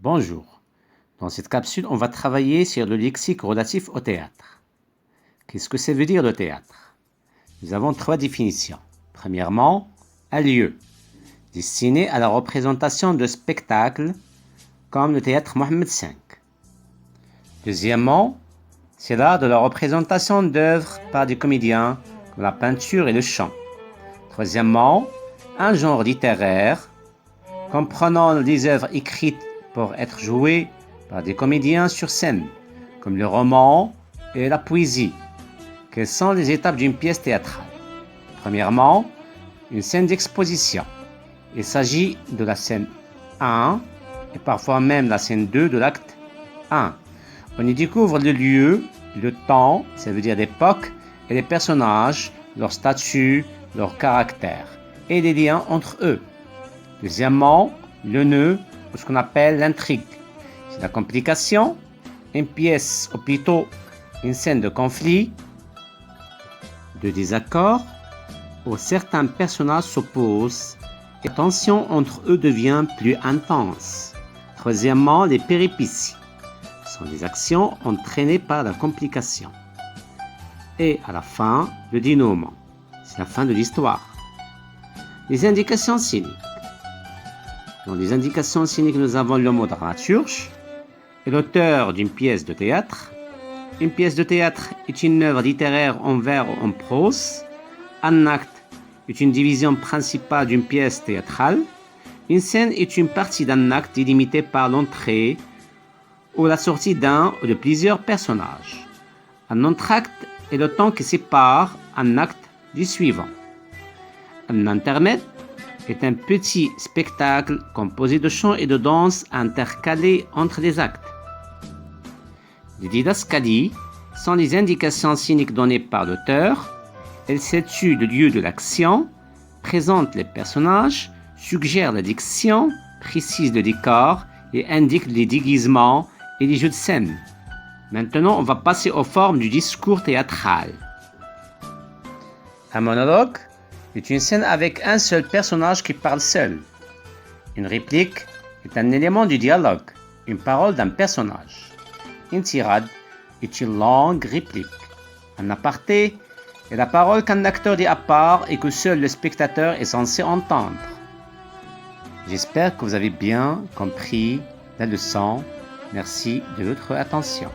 Bonjour. Dans cette capsule, on va travailler sur le lexique relatif au théâtre. Qu'est-ce que ça veut dire le théâtre? Nous avons trois définitions. Premièrement, un lieu destiné à la représentation de spectacles comme le théâtre Mohammed V. Deuxièmement, c'est l'art de la représentation d'œuvres par des comédiens comme la peinture et le chant. Troisièmement, un genre littéraire comprenant des œuvres écrites pour être jouées par des comédiens sur scène, comme le roman et la poésie. Quelles sont les étapes d'une pièce théâtrale? Premièrement, une scène d'exposition. Il s'agit de la scène 1 et parfois même la scène 2 de l'acte 1. On y découvre le lieu, le temps, ça veut dire l'époque, et les personnages, leur statut, leur caractère, et les liens entre eux. Deuxièmement, le nœud, ou ce qu'on appelle l'intrigue. C'est la complication, une pièce, ou plutôt une scène de conflit, de désaccord, où certains personnages s'opposent et la tension entre eux devient plus intense. Troisièmement, les péripéties. Ce sont des actions entraînées par la complication. Et à la fin, le dénouement. C'est la fin de l'histoire. Les indications scéniques. Dans les indications scéniques, nous avons le mot dramaturge et l'auteur d'une pièce de théâtre. Une pièce de théâtre est une œuvre littéraire en vers ou en prose. Un acte est une division principale d'une pièce théâtrale. Une scène est une partie d'un acte délimitée par l'entrée ou la sortie d'un ou de plusieurs personnages. Un entracte est le temps qui sépare un acte du suivant. Un intermède est un petit spectacle composé de chants et de danses intercalés entre les actes. Les didascalies sont les indications scéniques données par l'auteur. Elles situent le lieu de l'action, présentent les personnages, suggèrent la diction, précisent le décor et indiquent les déguisements et les jeux de scène. Maintenant, on va passer aux formes du discours théâtral. Un monologue est une scène avec un seul personnage qui parle seul. Une réplique est un élément du dialogue, une parole d'un personnage. Une tirade est une longue réplique. Un aparté est la parole qu'un acteur dit à part et que seul le spectateur est censé entendre. J'espère que vous avez bien compris la leçon. Merci de votre attention.